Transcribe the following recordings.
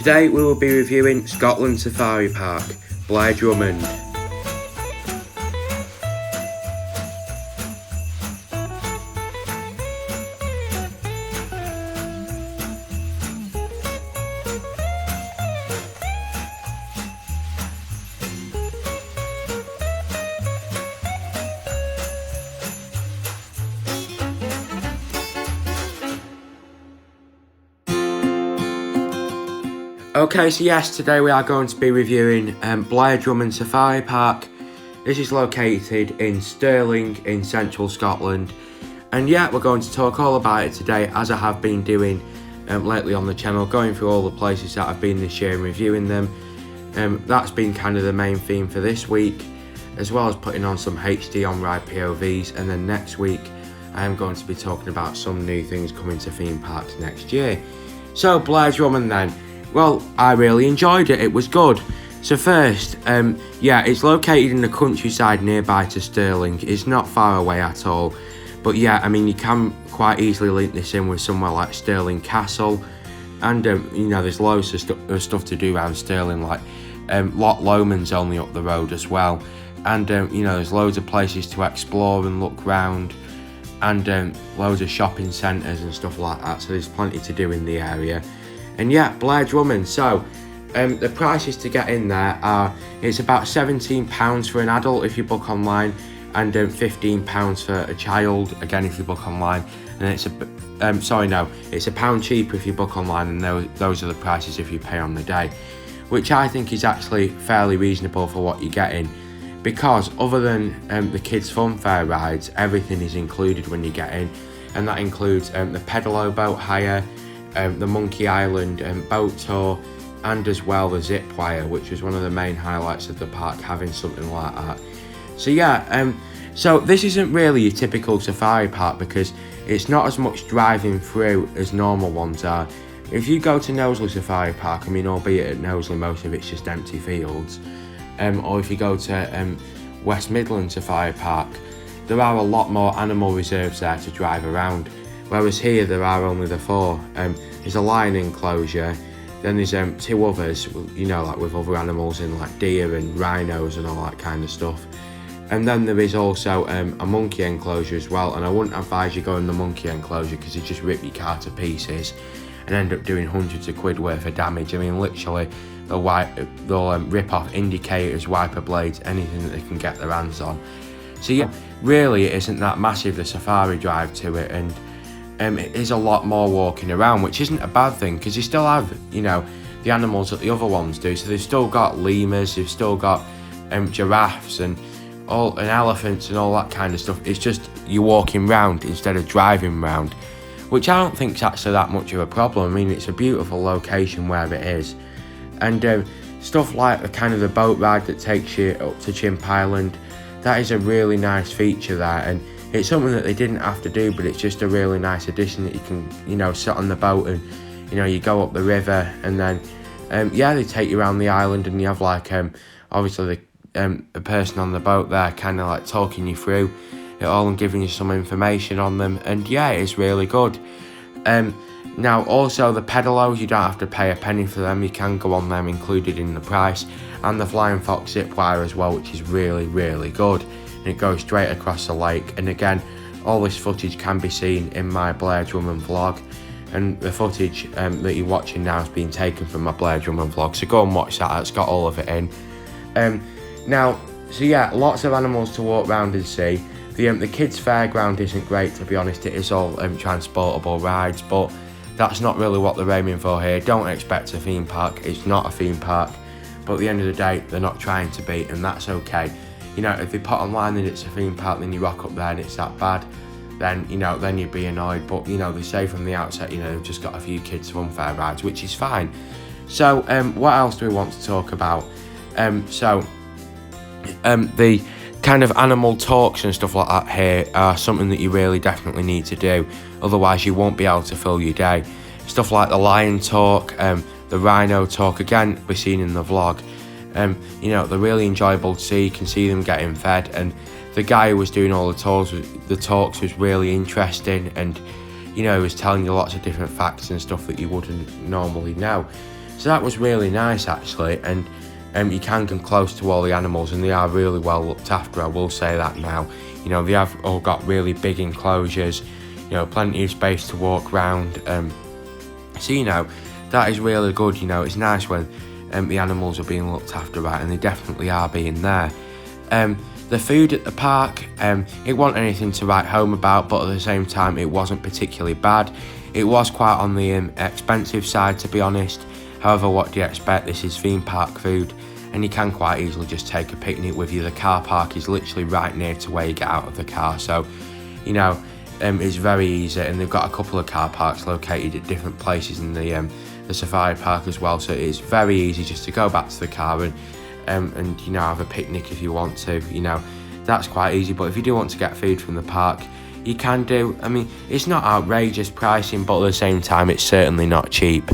Today we will be reviewing Scotland Safari Park, Blair, Drummond. Okay, so yes, today we are going to be reviewing Blair, Drummond Safari Park. This is located in Stirling in central Scotland. And yeah, we're going to talk all about it today, as I have been doing lately on the channel, going through all the places that I've been this year and reviewing them. That's been kind of the main theme for this week, as well as putting on some HD on-ride POVs. And then next week, I am going to be talking about some new things coming to theme parks next year. So Blair, Drummond then. Well, I really enjoyed it. It was good. So first, yeah, it's located in the countryside nearby to Stirling. It's not far away at all. But yeah, I mean, you can quite easily link this in with somewhere like Stirling Castle. And, you know, there's loads of stuff to do around Stirling, like Loch Lomond's only up the road as well. And, you know, there's loads of places to explore and look round. And loads of shopping centres and stuff like that. So there's plenty to do in the area. And yeah, Blair, Drummond. So the prices to get in there are, it's about £17 for an adult if you book online, and £15 for a child, again if you book online. And it's it's £1 cheaper if you book online, and those are the prices if you pay on the day, which I think is actually fairly reasonable for what you're getting, because other than the kids' fun fair rides, everything is included when you get in, and that includes the pedalo boat hire, the Monkey Island boat tour, and as well the zip wire, which was one of the main highlights of the park, having something like that. So yeah, so this isn't really your typical safari park, because it's not as much driving through as normal ones are. If you go to Knowsley Safari Park, I mean, albeit at Knowsley most of it's just empty fields, or if you go to West Midlands Safari Park, there are a lot more animal reserves there to drive around. Whereas here there are only the four. There's a lion enclosure, then there's two others, you know, like with other animals in, like deer and rhinos and all that kind of stuff. And then there is also a monkey enclosure as well, and I wouldn't advise you going the monkey enclosure because you just rip your car to pieces and end up doing hundreds of quid worth of damage. I mean, literally, they'll rip off indicators, wiper blades, anything that they can get their hands on. So yeah, really it isn't that massive, the safari drive to it, and it is a lot more walking around, which isn't a bad thing, because you still have, you know, the animals that the other ones do. So they've still got lemurs, they've still got giraffes and elephants and all that kind of stuff. It's just you're walking round instead of driving round, which I don't think is actually that much of a problem. I mean, it's a beautiful location where it is, and stuff like the boat ride that takes you up to Chimp Island, that is a really nice feature there, and it's something that they didn't have to do, but it's just a really nice addition that you can, you know, sit on the boat and, you know, you go up the river, and then, yeah, they take you around the island, and you have like, obviously the person on the boat there kind of like talking you through it all and giving you some information on them, and yeah, it's really good. Now also the pedalos, you don't have to pay a penny for them, you can go on them included in the price, and the Flying Fox zip wire as well, which is really, really good. And it goes straight across the lake, and again, all this footage can be seen in my Blair Drummond vlog, and the footage that you're watching now has been taken from my Blair Drummond vlog, so go and watch that, it's got all of it in. Now, so yeah, lots of animals to walk around and see. The kids fairground isn't great, to be honest. It is all transportable rides, but that's not really what they're aiming for here. Don't expect a theme park, it's not a theme park, but at the end of the day, they're not trying to be, and that's okay. You know, if they put online that it's a theme park, then you rock up there and it's that bad, then, you know, then you'd be annoyed. But, you know, they say from the outset, you know, they've just got a few kids fun fair rides, which is fine. So, what else do we want to talk about? The kind of animal talks and stuff like that here are something that you really definitely need to do. Otherwise, you won't be able to fill your day. Stuff like the lion talk, the rhino talk, again, we're seen in the vlog. You know, they're really enjoyable to see. You can see them getting fed, and the guy who was doing all the talks was really interesting, and, you know, he was telling you lots of different facts and stuff that you wouldn't normally know. So that was really nice actually, and you can come close to all the animals, and they are really well looked after, I will say that now. You know, they have all got really big enclosures, you know, plenty of space to walk around. So, you know, that is really good. You know, it's nice when the animals are being looked after right, and they definitely are being there. The food at the park, it wasn't anything to write home about, but at the same time, it wasn't particularly bad. It was quite on the expensive side, to be honest. However, what do you expect? This is theme park food, and you can quite easily just take a picnic with you. The car park is literally right near to where you get out of the car, so, you know, it's very easy, and they've got a couple of car parks located at different places in the safari park as well, so it's very easy just to go back to the car and you know, have a picnic if you want to. You know, that's quite easy. But if you do want to get food from the park, you can do. I mean, it's not outrageous pricing, but at the same time, it's certainly not cheap.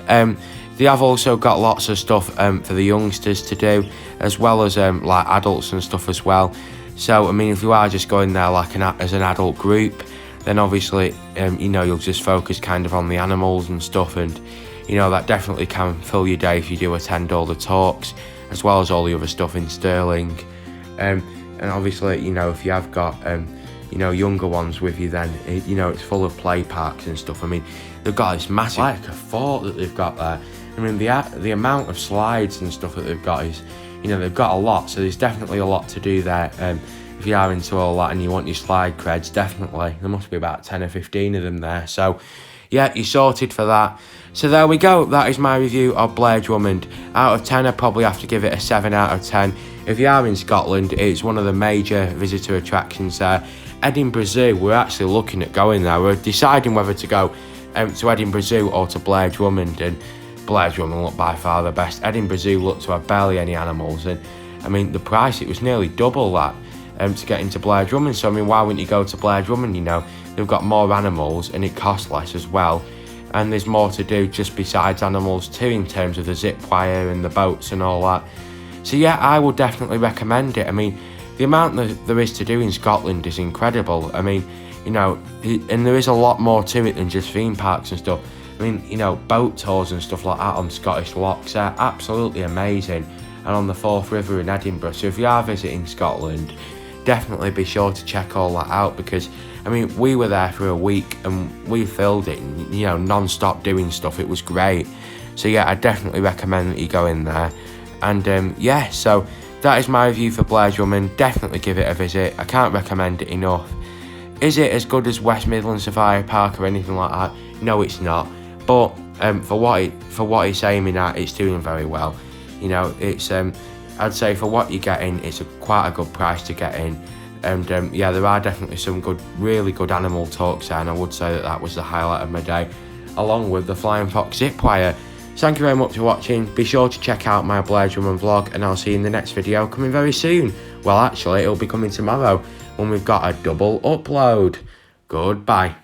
They have also got lots of stuff for the youngsters to do, as well as like adults and stuff as well. So I mean, if you are just going there like as an adult group, then obviously you know, you'll just focus kind of on the animals and stuff, and you know, that definitely can fill your day if you do attend all the talks, as well as all the other stuff in Stirling. And obviously, you know, if you have got you know, younger ones with you, then you know, it's full of play parks and stuff. I mean, they've got this massive, like a fort that they've got there. I mean, the amount of slides and stuff that they've got is, you know, they've got a lot, so there's definitely a lot to do there. If you are into all that and you want your slide creds, definitely. There must be about 10 or 15 of them there. So, yeah, you're sorted for that. So there we go. That is my review of Blair Drummond. Out of 10, I'd probably have to give it a 7 out of 10. If you are in Scotland, it's one of the major visitor attractions there. Edinburgh Zoo, we're actually looking at going there. We're deciding whether to go to Edinburgh Zoo or to Blair Drummond, and Blair Drummond looked by far the best. Edinburgh Zoo looked to have barely any animals, and I mean, the price, it was nearly double that to get into Blair Drummond. So I mean, why wouldn't you go to Blair Drummond? You know, they've got more animals and it costs less as well, and there's more to do just besides animals too, in terms of the zip wire and the boats and all that. So yeah, I would definitely recommend it. I mean, the amount that there is to do in Scotland is incredible. I mean, you know, and there is a lot more to it than just theme parks and stuff. I mean, you know, boat tours and stuff like that on Scottish locks, they're absolutely amazing. And on the Forth River in Edinburgh. So if you are visiting Scotland, definitely be sure to check all that out, because I mean, we were there for a week and we filled it, you know, non-stop doing stuff. It was great. So yeah, I definitely recommend that you go in there. And yeah, so that is my review for Blair Drummond. Definitely give it a visit. I can't recommend it enough. Is it as good as West Midlands Safari Park or anything like that? No, it's not. But for what it's aiming at, it's doing very well. You know, it's I'd say for what you're getting, it's quite a good price to get in. And yeah, there are definitely some really good animal talks there, and I would say that was the highlight of my day, along with the Flying Fox zip wire. Thank you very much for watching. Be sure to check out my Blair Drummond vlog, and I'll see you in the next video coming very soon. Well, actually, it'll be coming tomorrow when we've got a double upload. Goodbye.